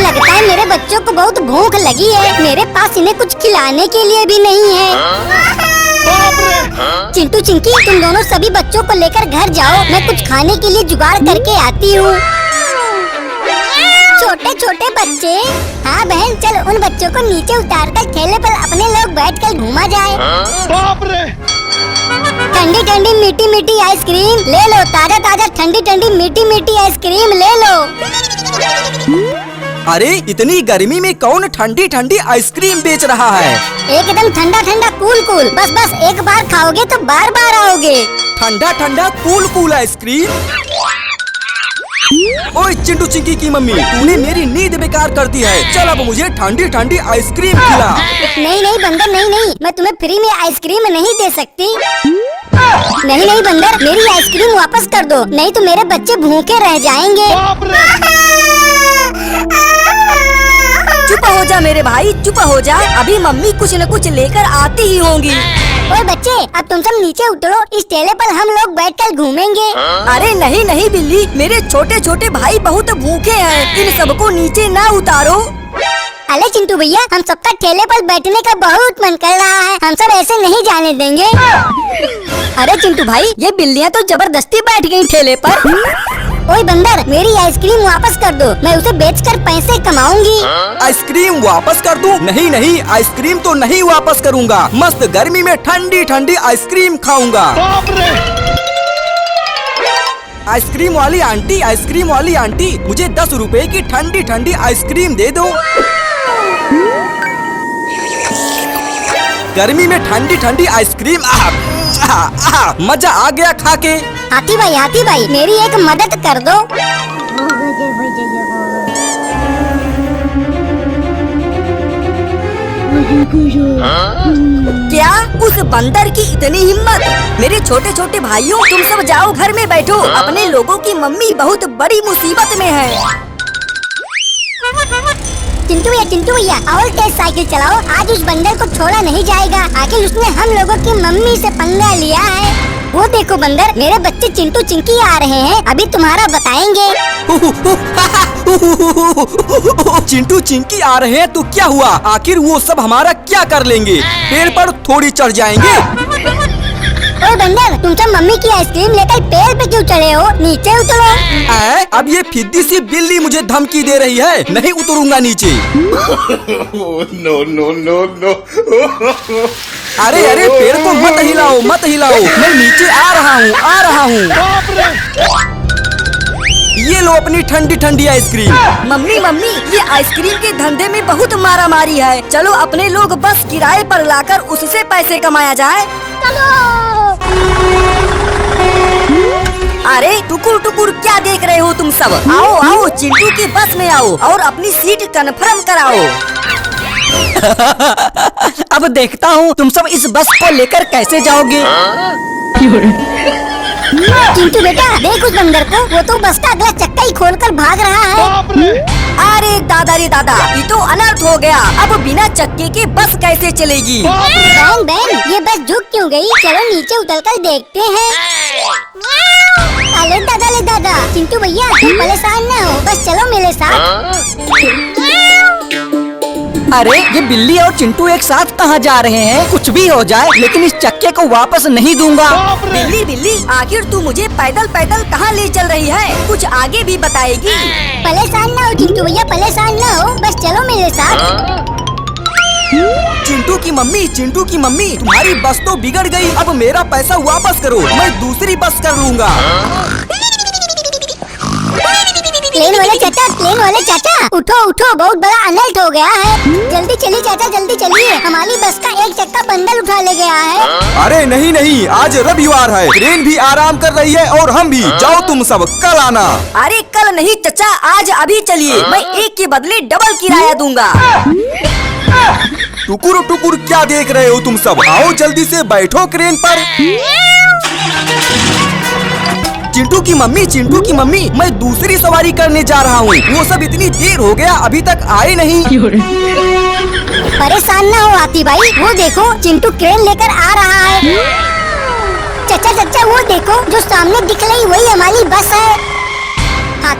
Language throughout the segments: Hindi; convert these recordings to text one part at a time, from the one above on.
लगता है मेरे बच्चों को बहुत भूख लगी है। मेरे पास इन्हें कुछ खिलाने के लिए भी नहीं है। चिंटू चिंकी, तुम दोनों सभी बच्चों को लेकर घर जाओ, मैं कुछ खाने के लिए जुगाड़ करके आती हूँ। छोटे छोटे बच्चे, हाँ बहन, चल उन बच्चों को नीचे उतारकर ठेले पर अपने लोग बैठकर घूमा जाए। बाप रे! ठंडी ठंडी मीठी मीठी आइसक्रीम ले लो, ताजा ताजा ठंडी ठंडी मीठी मीठी आइसक्रीम ले लो। अरे इतनी गर्मी में कौन ठंडी ठंडी आइसक्रीम बेच रहा है? एकदम ठंडा ठंडा कूल कूल, बस बस एक बार खाओगे तो बार बार आओगे। ठंडा ठंडा कूल कूल आइसक्रीम? ओए चिंटू चिंकी की मम्मी, तूने मेरी नींद बेकार कर दी है। चल अब मुझे ठंडी ठंडी आइसक्रीम खिला। नहीं नहीं बंदर, नहीं नहीं, मैं तुम्हें फ्री में आइसक्रीम नहीं दे सकती। नहीं नहीं बंदर, मेरी आइसक्रीम वापस कर दो, नहीं तो मेरे बच्चे भूखे रह जाएंगे। चुप हो जा मेरे भाई, चुप हो जा, अभी मम्मी कुछ न कुछ लेकर आती ही होंगी। ओए बच्चे, अब तुम सब नीचे उतरो, इस ठेले पर हम लोग बैठकर घूमेंगे। अरे नहीं नहीं बिल्ली, मेरे छोटे छोटे भाई बहुत भूखे हैं, इन सबको नीचे ना उतारो। अरे चिंटू भैया, हम सबका ठेले पर बैठने का बहुत मन कर रहा है, हम सब ऐसे नहीं जाने देंगे। अरे चिंटू भाई, ये बिल्लियाँ तो जबरदस्ती बैठ गयी ठेले पर। ओए बंदर, मेरी आइसक्रीम वापस कर दो, मैं उसे बेचकर पैसे कमाऊंगी। आइसक्रीम वापस कर दूं? नहीं नहीं, आइसक्रीम तो नहीं वापस करूंगा। मस्त गर्मी में ठंडी ठंडी आइसक्रीम खाऊंगा। आइसक्रीम वाली आंटी, आइसक्रीम वाली आंटी, मुझे 10 रुपए की ठंडी ठंडी आइसक्रीम दे दो। गर्मी में ठंडी ठंडी आइसक्रीम, मजा आ गया खा के। हाथी भाई, मेरी एक मदद कर दो। क्या उस बंदर की इतनी हिम्मत? मेरे छोटे छोटे भाइयों, तुम सब जाओ घर में बैठो, अपने लोगों की मम्मी बहुत बड़ी मुसीबत में है। चिंटू भैया, और तेज साइकिल चलाओ, आज उस बंदर को छोड़ा नहीं जाएगा, आखिर उसने हम लोगों की मम्मी से पंगा लिया है। वो देखो बंदर, मेरे बच्चे चिंटू चिंकी आ रहे हैं, अभी तुम्हारा बताएंगे। चिंटू चिंकी आ रहे हैं तो क्या हुआ? आखिर वो सब हमारा क्या कर लेंगे? पेड़ पर थोड़ी चढ़ जाएंगे। ओए बंदर, तुम सब मम्मी की आइसक्रीम लेकर पेड़ पे क्यों चढ़े हो? नीचे उतरो। अब ये फिद्दी सी बिल्ली मुझे धमकी दे रही है, नहीं उतरूंगा नीचे। नो। अरे अरे, पेड़ को मत हिलाओ, मत हिलाओ, मैं नीचे आ रहा हूँ। ये लो अपनी ठंडी ठंडी आइसक्रीम। मम्मी, ये आइसक्रीम के धंधे में बहुत मारा मारी है, चलो अपने लोग बस किराए पर लाकर उससे पैसे कमाया जाए। अरे टुकुर टुकुर क्या देख रहे हो तुम सब? आओ आओ, चिंटू की बस में आओ और अपनी सीट कंफर्म कराओ। अब देखता हूँ तुम सब इस बस को लेकर कैसे जाओगे। चिंटू बेटा, देख उस बंदर को, वो तो बस का अगला चक्का ही खोलकर भाग रहा है। अरे दादा रे दादा, ये तो अनर्थ हो गया, अब बिना चक्के के बस कैसे चलेगी? बहन, ये बस झुक क्यों गई? चलो नीचे उतरकर देखते हैं। अरे दादा, चिंटू भैया तुम परेशान न हो, बस चलो मेरे साथ। अरे ये बिल्ली और चिंटू एक साथ कहाँ जा रहे हैं? कुछ भी हो जाए, लेकिन इस चक्के को वापस नहीं दूंगा। बिल्ली, आखिर तू मुझे पैदल पैदल कहाँ ले चल रही है? कुछ आगे भी बताएगी। परेशान न हो चिंटू भैया, परेशान न हो, बस चलो मेरे साथ। चिंटू की मम्मी, तुम्हारी बस तो बिगड़ गई, अब मेरा पैसा वापस करो, मैं दूसरी बस कर लूँगा। प्लेन वाले चाचा, उठो, बहुत बड़ा अनर्थ हो गया है। जल्दी चलिए चाचा, जल्दी चलिए, हमारी बस का एक चक्का बंडल उठा ले गया है। अरे नहीं, आज रविवार है, ट्रेन भी आराम कर रही है और हम भी। जाओ तुम सब, कल आना। अरे कल नहीं चचा, आज अभी चलिए, मैं एक के बदले डबल किराया दूंगा। टुकुर क्या देख रहे हो तुम सब? आओ जल्दी से बैठो ट्रेन पर। चिंटू की मम्मी, मैं दूसरी सवारी करने जा रहा हूँ। वो सब इतनी देर हो गया, अभी तक आए नहीं। परेशान ना हो हाथी भाई, वो देखो चिंटू ट्रेन लेकर आ रहा है। चाचा वो देखो, जो सामने दिख रही वही हमारी बस है।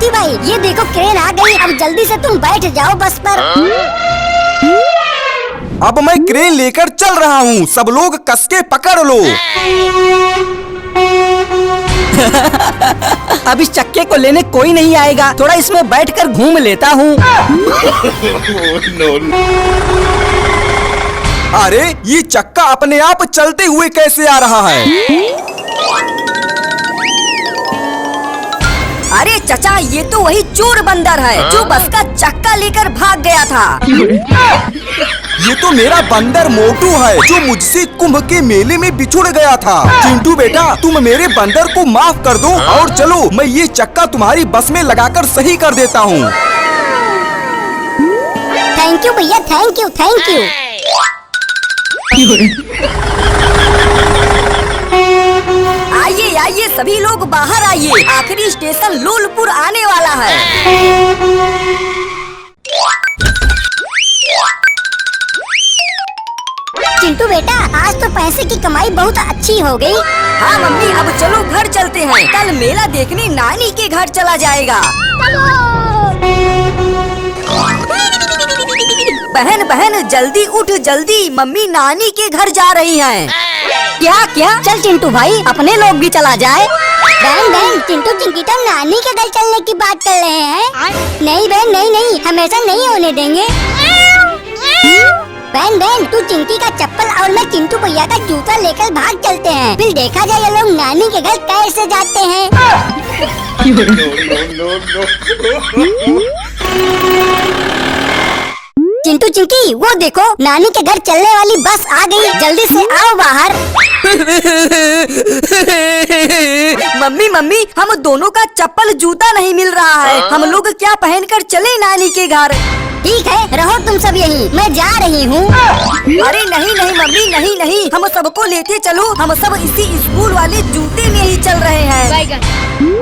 मोती भाई, ये देखो क्रेन आ गई। अब जल्दी से तुम बैठ जाओ बस पर। अब मैं क्रेन लेकर चल रहा हूँ, सब लोग कस के पकड़ लो। अब इस चक्के को लेने कोई नहीं आएगा, थोड़ा इसमें बैठकर घूम लेता हूँ। अरे ये चक्का अपने आप चलते हुए कैसे आ रहा है? अरे चचा, ये तो वही चोर बंदर है जो बस का चक्का लेकर भाग गया था। ये तो मेरा बंदर मोटू है जो मुझसे कुंभ के मेले में बिछुड़ गया था। चिंटू बेटा, तुम मेरे बंदर को माफ कर दो और चलो, मैं ये चक्का तुम्हारी बस में लगाकर सही कर देता हूँ। थैंक यू भैया, थैंक यू थैंक यू। आइए आइए सभी लोग बाहर आइए, आखिरी स्टेशन लूलपुर आने वाला है। चिंटू बेटा, आज तो पैसे की कमाई बहुत अच्छी हो गई। हाँ मम्मी, अब चलो घर चलते हैं, कल मेला देखने नानी के घर चला जाएगा। बहन बहन जल्दी उठ जल्दी, मम्मी नानी के घर जा रही हैं। क्या क्या? चल चिंटू भाई, अपने लोग भी चला जाए। बहन बहन, चिंटू चिंकी तो नानी के घर चलने की बात कर रहे हैं। नहीं बहन, नहीं नहीं, हम ऐसा नहीं होने देंगे। बहन बहन, तू चिंकी का चप्पल और मैं चिंटू भैया का जूता लेकर भाग चलते हैं, फिर देखा जाए ये लोग नानी के घर कैसे जाते हैं। चिंटू चिंकी, वो देखो नानी के घर चलने वाली बस आ गई, जल्दी से आओ बाहर। मम्मी मम्मी, हम दोनों का चप्पल जूता नहीं मिल रहा है, हम लोग क्या पहनकर चले नानी के घर? ठीक है, रहो तुम सब यहीं, मैं जा रही हूँ। अरे नहीं नहीं मम्मी, नहीं नहीं, हम सबको लेते चलो, हम सब इसी स्कूल वाले जूते में ही चल रहे हैं।